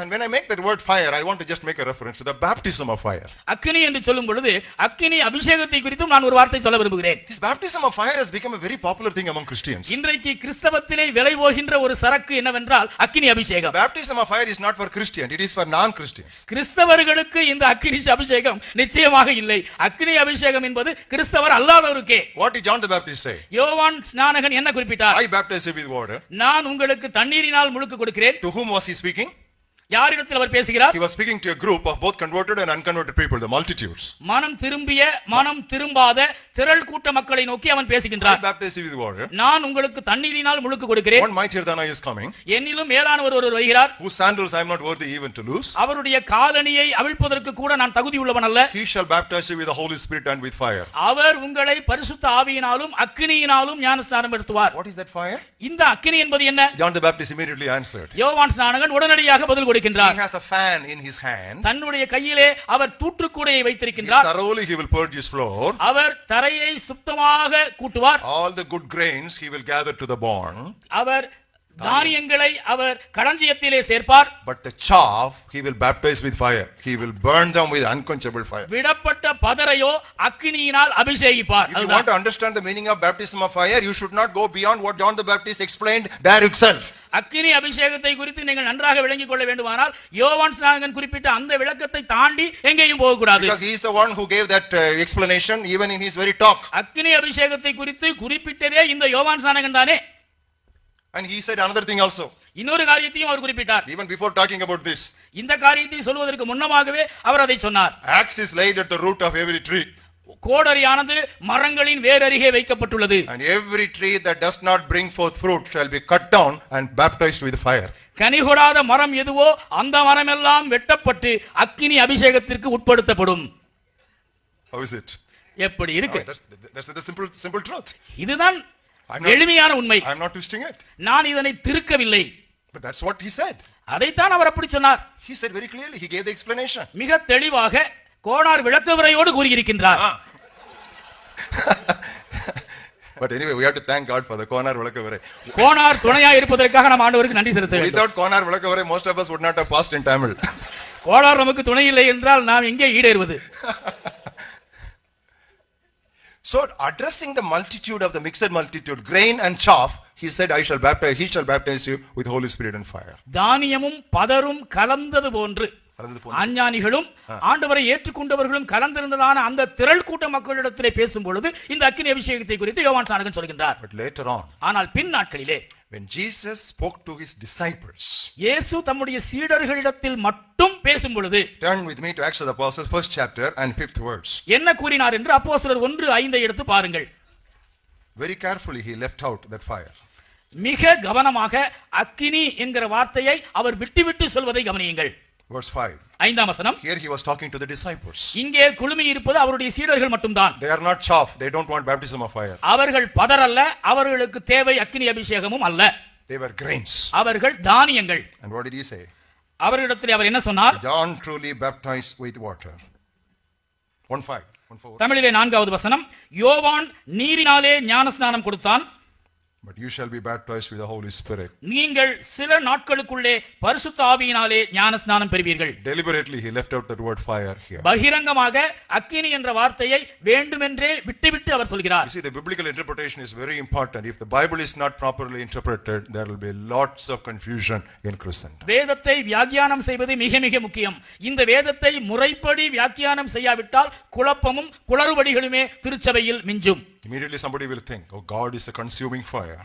And when I make that word fire, I want to just make a reference to the baptism of fire. அக்கினி என்று சொல்லும் பொழுது அக்கினி அபிஷேகத்தை குறித்தும் நான் ஒரு வார்த்தை சொல்ல விரும்புகிறேன். This baptism of fire has become a very popular thing among Christians. இன்றைக்கு கிறிஸ்தவத்திலே விலை போகின்ற ஒரு சரக்கு என்னவென்றால் அக்கினி அபிஷேகம். Baptism of fire is not for Christians, it is for non-Christians. கிறிஸ்தவர்களுக்கு இந்த அக்கினி அபிஷேகம் நிச்சயமாக இல்லை. அக்கினி அபிஷேகம் என்பது கிறிஸ்தவர் அல்லாதவருக்கே. What did John the Baptist say? யோவான் ஸ்நானகன் என்ன குறிப்பிட்டார்? I baptize you with water. நான் உங்களுக்கு தண்ணீரினால் முழுக்கு கொடுக்கிறேன். To whom was he speaking? யாரிடத்தில் அவர் பேசுகிறார்? He was speaking to a group of both converted and unconverted people, the multitudes. மனம் திரும்பிய மனம் திரும்பாத திரள் கூட்ட மக்களை நோக்கி அவன் பேசுகின்றார். I baptize you with water. நான் உங்களுக்கு தண்ணீரினால் முழுக்கு கொடுக்கிறேன். One mightier than I is coming. என்னிலும் மேலானவர் ஒருவர் வருகிறார். Whose sandals I am not worthy even to loose. அவருடைய காலணியை அவிழ்ப்பதற்கு கூட நான் தகுதி உள்ளவன் அல்ல. He shall baptize you with the Holy Spirit and with fire. அவர் உங்களை பரிசுத்த ஆவியினாலும் அக்கினியினாலும் ஞானஸ்நானம் படுத்துவார். What is that fire? இந்த அக்கினி என்பது என்ன? John the Baptist immediately answered. யோவான் ஸ்நானகன் உடனடியாக பதில் கொடுக்கின்றார். He has a fan in his hand. தன்னுடைய கையிலே அவர் தூற்றுக்கூடையை வைத்திருக்கின்றார். Thoroughly he will purge his floor. அவர் தரையை சுத்தமாக கூட்டுவார். All the good grains he will gather to the barn. அவர் தானியங்களை அவர் களஞ்சியத்திலே சேர்ப்பார். But the chaff he will baptize with fire. He will burn them with unquenchable fire. விடப்பட்ட பதரையோ அக்கினியினால் அபிஷேகிப்பார். If you want to understand the meaning of baptism of fire, you should not go beyond what John the Baptist explained there itself. அக்கினி அபிஷேகத்தை குறித்து நீங்கள் நன்றாக விளங்கிக் கொள்ள வேண்டுமானால் யோவான் ஸ்நானகன் குறிப்பிட்ட அந்த விளக்கத்தை தாண்டி எங்கேயும் போக கூடாது. Because he is the one who gave that explanation even in his very talk. அக்கினி அபிஷேகத்தை குறித்து குறிப்பிட்டதே இந்த யோவான் ஸ்நானகன் தானே. And he said another thing also. இன்னொரு காரியத்தையும் அவர் குறிப்பிட்டார். Even before talking about this. இந்த காரியத்தை சொல்வதற்கு முன்னமாகவே அவர் அதை சொன்னார். Axe is laid at the root of every tree. கோடரியானது மரங்களின் வேரருகே வைக்கப்பட்டுள்ளது. And every tree that does not bring forth fruit shall be cut down and baptized with fire. கனிகொடாத மரம் எதுவோ அந்த மரம் எல்லாம் வெட்டப்பட்டு அக்கினி அபிஷேகத்திற்கு உட்படுத்தப்படும். How is it? எப்படி இருக்கு? That's the simple truth. இதுதான் எளிமையான உண்மை. I am not twisting it. நான் இதனை திருக்கவில்லை. But that's what he said. அதைத்தான் அவர் அப்படி சொன்னார். He said very clearly. He gave the explanation. மிக தெளிவாக கோனார் விளக்கவுரையோடு கூறியிருக்கின்றார். But anyway, we have to thank God for the Konar Vilakavarai. Konar துணையா இருப்பதற்காக நாம் ஆண்டவருக்கு நன்றி செலுத்த வேண்டும். Without Konar Vilakavarai, most of us would not have passed in Tamil. Konar நமக்கு துணை இல்லை என்றால் நாம் எங்கே ஈடேறுவது? So addressing the multitude of the mixed multitude, grain and chaff, he said, he shall baptize you with Holy Spirit and fire. தானியமும் பதரும் கலந்தது போன்று அஞ்ஞானிகளும் ஆண்டவரை ஏற்றுக்கொண்டவர்களும் கலந்திருந்ததான அந்த திரள் கூட்ட மக்களிடத்திலே பேசும் பொழுது இந்த அக்கினி அபிஷேகத்தை குறித்து யோவான் ஸ்நானகன் சொல்கின்றார். But later on, ஆனால் பின் நாட்களிலே when Jesus spoke to his disciples, இயேசு தம்முடைய சீடர்களிடத்தில் மட்டும் பேசும் பொழுது, turn with me to Acts of the Apostles, 1st chapter and 5th verse. என்ன கூறினார் என்று அப்போஸ்தலர் 1:5 எடுத்து பாருங்கள். Very carefully he left out that fire. மிக கவனமாக அக்கினி என்கிற வார்த்தையை அவர் விட்டு சொல்வதை கவனியுங்கள். Verse 5. 5ஆம் வசனம். Here he was talking to the disciples. இங்கே குழுமி இருப்பது அவருடைய சீடர்கள் மட்டும்தான். They are not chaff. They don't want baptism of fire. அவர்கள் பதர் அல்ல, அவர்களுக்கு தேவை அக்கினி அபிஷேகமும் அல்ல. They were grains. அவர்கள் தானியங்கள். And what did he say? அவர்களிடத்தில் அவர் என்ன சொன்னார்? John truly baptized with water. 1:5. தமிழிலே 4வது வசனம். யோவான் நீரினாலே ஞானஸ்நானம் கொடுத்தான். But you shall be baptized with the Holy Spirit. நீங்கள் சில நாட்களுக்குள்ளே பரிசுத்த ஆவியினாலே ஞானஸ்நானம் பெறுவீர்கள். Deliberately he left out that word fire here. பகிரங்கமாக அக்கினி என்ற வார்த்தையை வேண்டுமென்றே விட்டு அவர் சொல்கிறார். You see, the biblical interpretation is very important. If the Bible is not properly interpreted, there will be lots of confusion in Christendom. வேதத்தை வியாக்கியானம் செய்வது மிக மிக முக்கியம். இந்த வேதத்தை முறைப்படி வியாக்கியானம் செய்யாவிட்டால் குழப்பமும் குளறுபடிகளுமே திருச்சபையில் மிஞ்சும். Immediately somebody will think, oh, God is a consuming fire.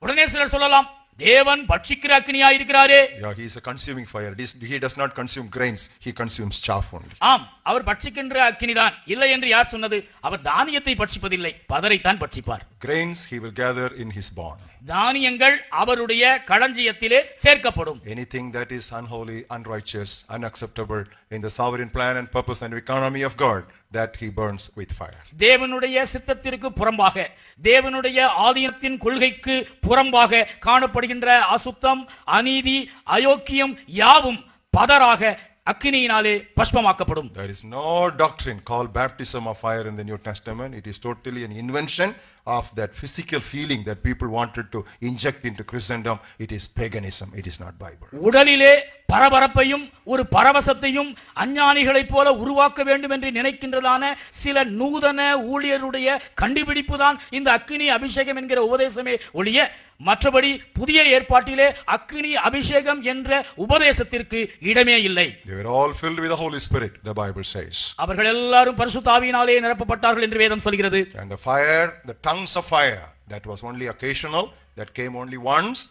உடனே சிலர் சொல்லலாம், தேவன் பட்சிக்கிற அக்கினியாய் இருக்கிறாரே. Yeah, he is a consuming fire. He does not consume grains, he consumes chaff only. ஆம், அவர் பட்சிக்கின்ற அக்கினிதான். இல்லை என்று யார் சொன்னது? அவர் தானியத்தை பட்சிப்பதில்லை, பதரைத்தான் பட்சிப்பார். Grains he will gather in his barn. தானியங்கள் அவருடைய களஞ்சியத்திலே சேர்க்கப்படும். Anything that is unholy, unrighteous, unacceptable in the sovereign plan and purpose and economy of God, that he burns with fire. தேவனுடைய சித்தத்திற்கு புறம்பாக, தேவனுடைய ஆதீனத்தின் கொள்கைக்கு புறம்பாக காணப்படுகின்ற அசுத்தம், அநீதி, அயோக்கியம் யாவும் பதராக அக்கினியினாலே பஸ்பமாக்கப்படும். There is no doctrine called baptism of fire in the New Testament. It is totally an invention of that physical feeling that people wanted to inject into Christendom, it is paganism, it is not Bible. உடலிலே பரபரப்பையும் ஒரு பரவசத்தையும் அஞ்ஞானிகளைப் போல உருவாக்க வேண்டும் என்று நினைக்கின்றதான சில நூதன ஊழியருடைய கண்டுபிடிப்பு தான் இந்த அக்கினி அபிஷேகம் என்கிற உபதேசமே ஒழிய மற்றபடி புதிய ஏற்பாட்டிலே அக்கினி அபிஷேகம் என்ற உபதேசத்திற்கு இடமே இல்லை. They were all filled with the Holy Spirit, the Bible says. அவர்கள் எல்லாரும் பரிசுத்த ஆவியினாலே நிரப்பப்பட்டார்கள் என்று வேதம் சொல்கிறது. And the fire, the tongues of fire, that was only occasional, that came only once,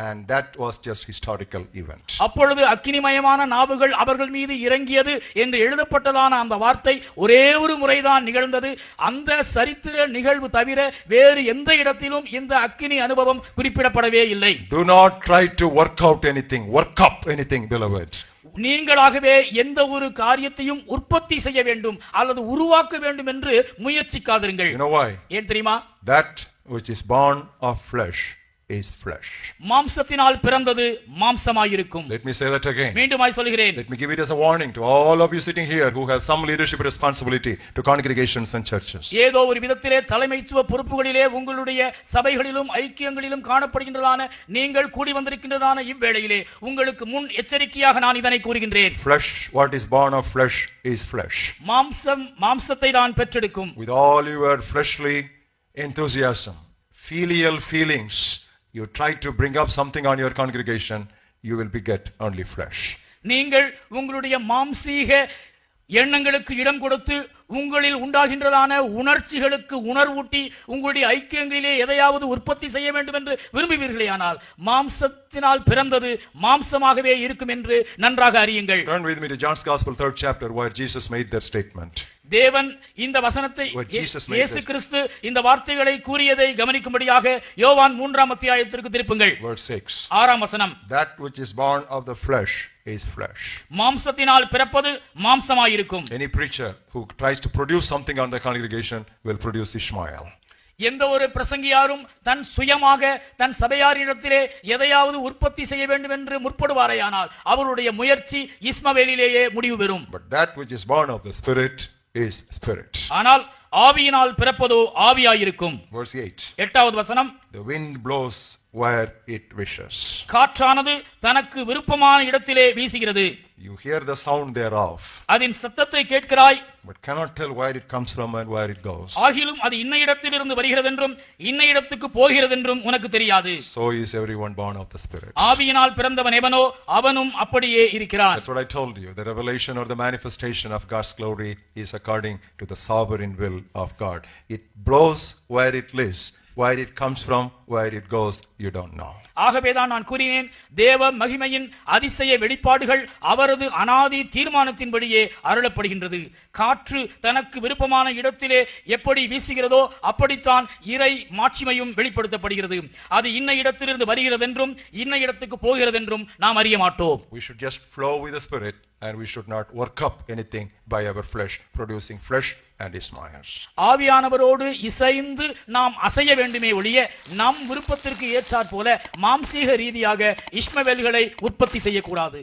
and that was just historical event. அப்பொழுது அக்கினிமயமான நாவுகள் அவர்கள் மீது இறங்கியது என்று எழுதப்பட்டதான அந்த வார்த்தை ஒரே ஒரு முறைதான் நிகழ்ந்தது. அந்த சரித்திர நிகழ்வு தவிர வேறு எந்த இடத்திலும் இந்த அக்கினி அனுபவம் குறிப்பிடப்படவே இல்லை. Do not try to work out anything, work up anything, beloved. நீங்களாகவே எந்த ஒரு காரியத்தையும் உற்பத்தி செய்ய வேண்டும் அல்லது உருவாக்க வேண்டும் என்று முயற்சிக்காதீர்கள். You know why? ஏன் தெரியுமா? That which is born of flesh is flesh. மாம்சத்தினால் பிறந்தது மாம்சமாயிருக்கும். Let me say that again. மீண்டுமாய் சொல்கிறேன். Let me give it as a warning to all of you sitting here who have some leadership responsibility to congregations and churches. ஏதோ ஒரு விதத்திலே தலைமைத்துவ பொறுப்புகளிலே உங்களுடைய சபைகளிலும் ஐக்கியங்களிலும் காணப்படுகின்றதான நீங்கள் கூடி வந்திருக்கின்றதான இவ்வேளையிலே உங்களுக்கு முன் எச்சரிக்கையாக நான் இதனை கூறுகின்றேன். Flesh, what is born of flesh is flesh. மாம்சத்தை தான் பெற்றெடுக்கும். With all your fleshly enthusiasm, filial feelings, you try to bring up something on your congregation, you will beget only flesh. நீங்கள் உங்களுடைய மாம்சீக எண்ணங்களுக்கு இடம் கொடுத்து உங்களில் உண்டாகின்றதான உணர்ச்சிகளுக்கு உணர்வூட்டி உங்களுடைய ஐக்கியங்களிலே எதையாவது உற்பத்தி செய்ய வேண்டும் என்று விரும்புவீர்களே, ஆனால் மாம்சத்தினால் பிறந்தது மாம்சமாகவே இருக்கும் என்று நன்றாக அறியுங்கள். Turn with me to John's Gospel 3rd chapter where Jesus made that statement. தேவன் இந்த வசனத்தை இயேசு கிறிஸ்து இந்த வார்த்தைகளை கூறியதை கவனிக்கும்படியாக யோவான் 3ஆம் அத்தியாயத்திற்கு திருப்புங்கள். Verse 6. 6ஆம் வசனம். That which is born of the flesh is flesh. மாம்சத்தினால் பிறப்பது மாம்சமாயிருக்கும். Any preacher who tries to produce something on the congregation will produce Ishmael. எந்த ஒரு பிரசங்கியாரும் தன் சுயமாக தன் சபையாரிடத்திலே எதையாவது உற்பத்தி செய்ய வேண்டும் என்று முற்படுவாரேயானால் அவருடைய முயற்சி இஸ்மவேலிலேயே முடிவு பெறும். But that which is born of the Spirit is spirit. ஆனால் ஆவியினால் பிறப்பதோ ஆவியாயிருக்கும். Verse 8. 8வது வசனம். The wind blows where it wishes. காற்றானது தனக்கு விருப்பமான இடத்திலே வீசுகிறது. You hear the sound thereof, அதன் சத்தத்தை கேட்கிறாய், but cannot tell where it comes from and where it goes. ஆகிலும் அது இன்ன இடத்திலிருந்து வருகிறதென்றும் இன்ன இடத்துக்கு போகிறதென்றும் உனக்கு தெரியாது. So is everyone born of the Spirit. ஆவியினால் பிறந்தவன் எவனோ அவனும் அப்படியே இருக்கிறான். That's what I told you. The revelation or the manifestation of God's glory is according to the sovereign will of God. It blows where it lives. Where it comes from, where it goes, you don't know. ஆகவேதான் நான் கூறினேன், தேவ மகிமையின் அதிசய வெளிப்பாடுகள் அவரது அனாதி தீர்மானத்தின்படியே அருளப்படுகின்றது. காற்று தனக்கு விருப்பமான இடத்திலே எப்படி வீசுகிறதோ அப்படித்தான் இறை மாட்சிமையும் வெளிப்படுத்தப்படுகிறது. அது இன்ன இடத்திலிருந்து வருகிறதென்றும் இன்ன இடத்துக்கு போகிறதென்றும் நாம் அறிய மாட்டோம். We should just flow with the Spirit and we should not work up anything by our flesh, producing flesh and Ishmaels. ஆவியானவரோடு இசைந்து நாம் அசைய வேண்டுமே ஒழிய நம் விருப்பத்திற்கு ஏற்றாற் போல மாம்சீக ரீதியாக இஸ்மவேல்களை உற்பத்தி செய்யக்கூடாது.